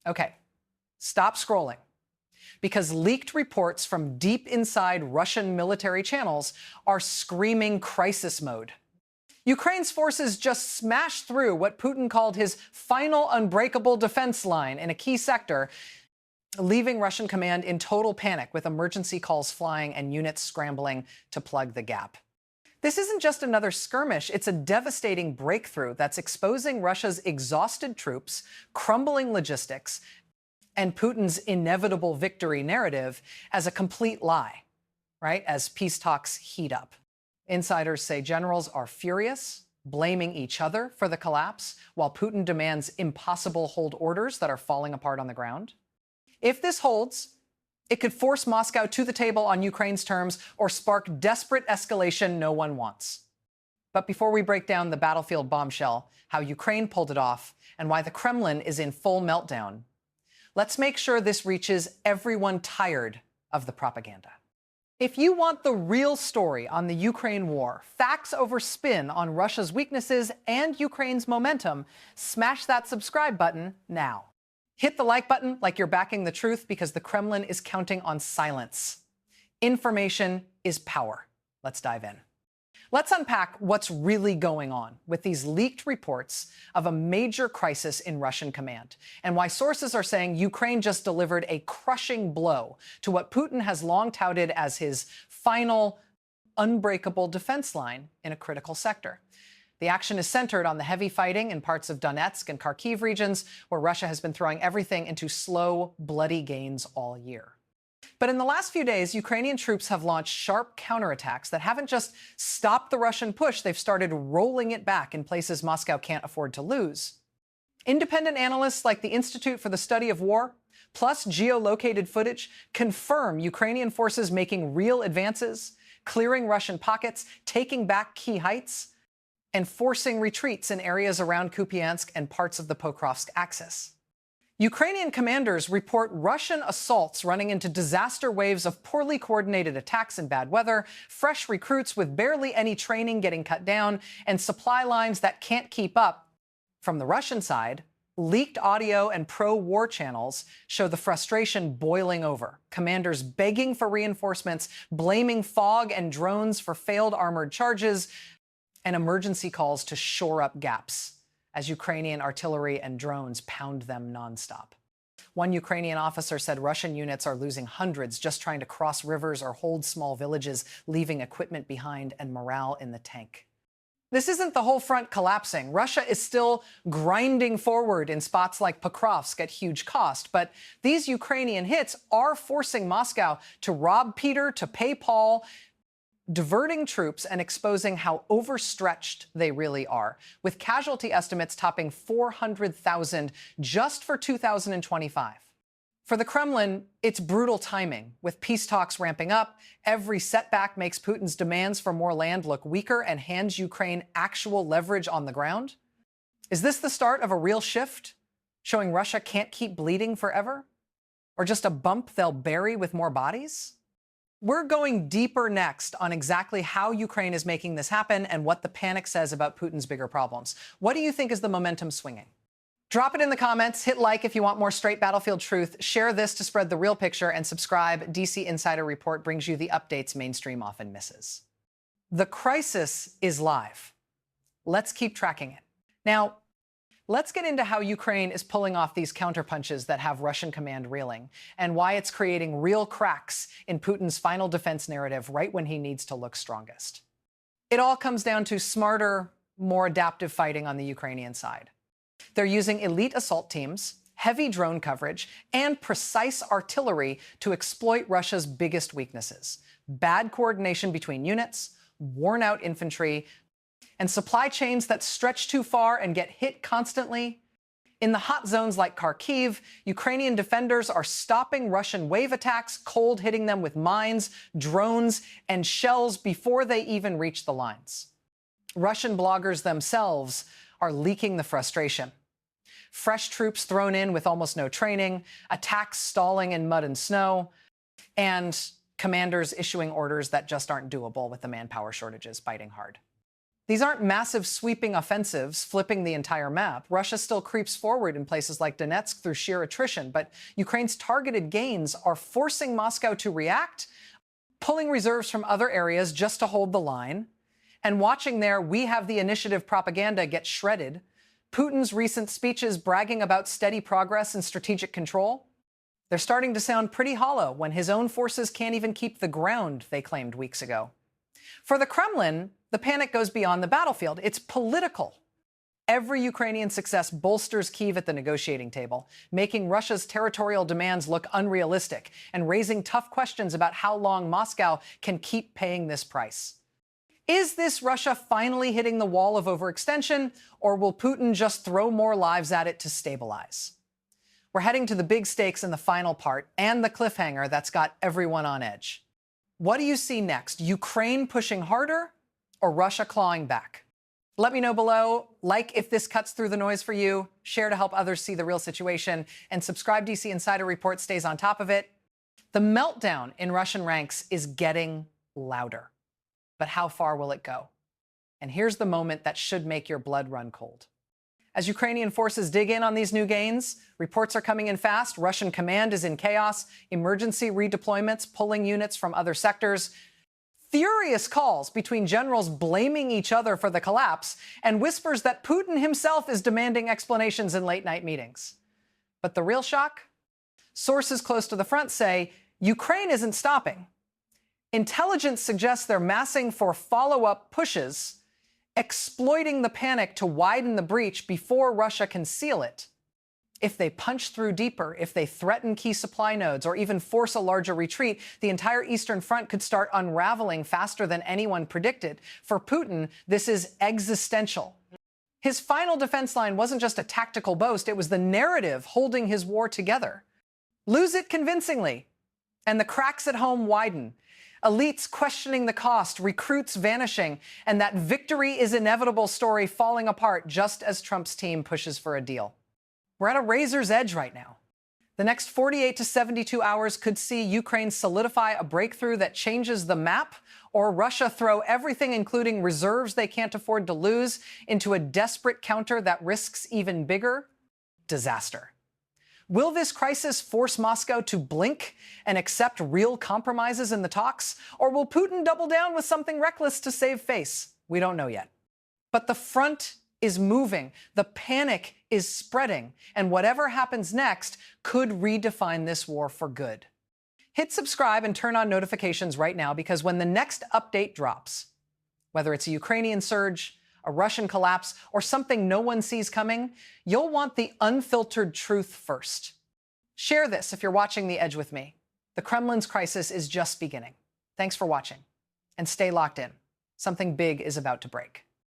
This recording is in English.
Okay, stop scrolling, because leaked reports from deep inside Russian military channels are screaming crisis mode. Ukraine's forces just smashed through what Putin called his final unbreakable defense line in a key sector, leaving Russian command in total panic, with emergency calls flying and units scrambling to plug the gap. This isn't just another skirmish, it's a devastating breakthrough that's exposing Russia's exhausted troops, crumbling logistics, and Putin's inevitable victory narrative as a complete lie, right? As peace talks heat up. Insiders say generals are furious, blaming each other for the collapse, while Putin demands impossible hold orders that are falling apart on the ground. If this holds, it could force Moscow to the table on Ukraine's terms or spark desperate escalation no one wants. But before we break down the battlefield bombshell, how Ukraine pulled it off, and why the Kremlin is in full meltdown, let's make sure this reaches everyone tired of the propaganda. If you want the real story on the Ukraine war, facts over spin on Russia's weaknesses and Ukraine's momentum, smash that subscribe button now. Hit the like button like you're backing the truth, because the Kremlin is counting on silence. Information is power. Let's dive in. Let's unpack what's really going on with these leaked reports of a major crisis in Russian command, and why sources are saying Ukraine just delivered a crushing blow to what Putin has long touted as his final unbreakable defense line in a critical sector. The action is centered on the heavy fighting in parts of Donetsk and Kharkiv regions, where Russia has been throwing everything into slow, bloody gains all year. But in the last few days, Ukrainian troops have launched sharp counterattacks that haven't just stopped the Russian push, they've started rolling it back in places Moscow can't afford to lose. Independent analysts like the Institute for the Study of War, plus geolocated footage, confirm Ukrainian forces making real advances, clearing Russian pockets, taking back key heights, and forcing retreats in areas around Kupyansk and parts of the Pokrovsk axis. Ukrainian commanders report Russian assaults running into disaster waves of poorly coordinated attacks in bad weather, fresh recruits with barely any training getting cut down, and supply lines that can't keep up. From the Russian side, leaked audio and pro-war channels show the frustration boiling over, commanders begging for reinforcements, blaming fog and drones for failed armored charges, and emergency calls to shore up gaps as Ukrainian artillery and drones pound them nonstop. One Ukrainian officer said Russian units are losing hundreds just trying to cross rivers or hold small villages, leaving equipment behind and morale in the tank. This isn't the whole front collapsing. Russia is still grinding forward in spots like Pokrovsk at huge cost, but these Ukrainian hits are forcing Moscow to rob Peter to pay Paul, diverting troops and exposing how overstretched they really are, with casualty estimates topping 400,000 just for 2025. For the Kremlin, it's brutal timing. With peace talks ramping up, every setback makes Putin's demands for more land look weaker and hands Ukraine actual leverage on the ground. Is this the start of a real shift, showing Russia can't keep bleeding forever? Or just a bump they'll bury with more bodies? We're going deeper next on exactly how Ukraine is making this happen and what the panic says about Putin's bigger problems. What do you think is the momentum swinging? Drop it in the comments, hit like if you want more straight battlefield truth, share this to spread the real picture, and subscribe. DC Insider Report brings you the updates mainstream often misses. The crisis is live. Let's keep tracking it. Now, let's get into how Ukraine is pulling off these counterpunches that have Russian command reeling, and why it's creating real cracks in Putin's final defense narrative right when he needs to look strongest. It all comes down to smarter, more adaptive fighting on the Ukrainian side. They're using elite assault teams, heavy drone coverage, and precise artillery to exploit Russia's biggest weaknesses: bad coordination between units, worn-out infantry, and supply chains that stretch too far and get hit constantly. In the hot zones like Kharkiv, Ukrainian defenders are stopping Russian wave attacks, cold hitting them with mines, drones, and shells before they even reach the lines. Russian bloggers themselves are leaking the frustration. Fresh troops thrown in with almost no training, attacks stalling in mud and snow, and commanders issuing orders that just aren't doable with the manpower shortages biting hard. These aren't massive sweeping offensives flipping the entire map. Russia still creeps forward in places like Donetsk through sheer attrition, but Ukraine's targeted gains are forcing Moscow to react, pulling reserves from other areas just to hold the line. And watching their "we have the initiative" propaganda get shredded, Putin's recent speeches bragging about steady progress and strategic control, they're starting to sound pretty hollow when his own forces can't even keep the ground they claimed weeks ago. For the Kremlin, the panic goes beyond the battlefield. It's political. Every Ukrainian success bolsters Kyiv at the negotiating table, making Russia's territorial demands look unrealistic and raising tough questions about how long Moscow can keep paying this price. Is this Russia finally hitting the wall of overextension, or will Putin just throw more lives at it to stabilize? We're heading to the big stakes in the final part and the cliffhanger that's got everyone on edge. What do you see next? Ukraine pushing harder or Russia clawing back? Let me know below. Like if this cuts through the noise for you, share to help others see the real situation, and subscribe DC Insider Report stays on top of it. The meltdown in Russian ranks is getting louder. But how far will it go? And here's the moment that should make your blood run cold. As Ukrainian forces dig in on these new gains, reports are coming in fast. Russian command is in chaos, emergency redeployments pulling units from other sectors, furious calls between generals blaming each other for the collapse, and whispers that Putin himself is demanding explanations in late-night meetings. But the real shock? Sources close to the front say Ukraine isn't stopping. Intelligence suggests they're massing for follow-up pushes, exploiting the panic to widen the breach before Russia can seal it. If they punch through deeper, if they threaten key supply nodes, or even force a larger retreat, the entire Eastern Front could start unraveling faster than anyone predicted. For Putin, this is existential. His final defense line wasn't just a tactical boast, it was the narrative holding his war together. Lose it convincingly, and the cracks at home widen. Elites questioning the cost, recruits vanishing, and that victory is inevitable story falling apart just as Trump's team pushes for a deal. We're at a razor's edge right now. The next 48 to 72 hours could see Ukraine solidify a breakthrough that changes the map, or Russia throw everything, including reserves they can't afford to lose, into a desperate counter that risks even bigger disaster. Will this crisis force Moscow to blink and accept real compromises in the talks? Or will Putin double down with something reckless to save face? We don't know yet. But the front is moving, the panic is spreading, and whatever happens next could redefine this war for good. Hit subscribe and turn on notifications right now, because when the next update drops, whether it's a Ukrainian surge, a Russian collapse, or something no one sees coming, you'll want the unfiltered truth first. Share this if you're watching The Edge with me. The Kremlin's crisis is just beginning. Thanks for watching, and stay locked in. Something big is about to break.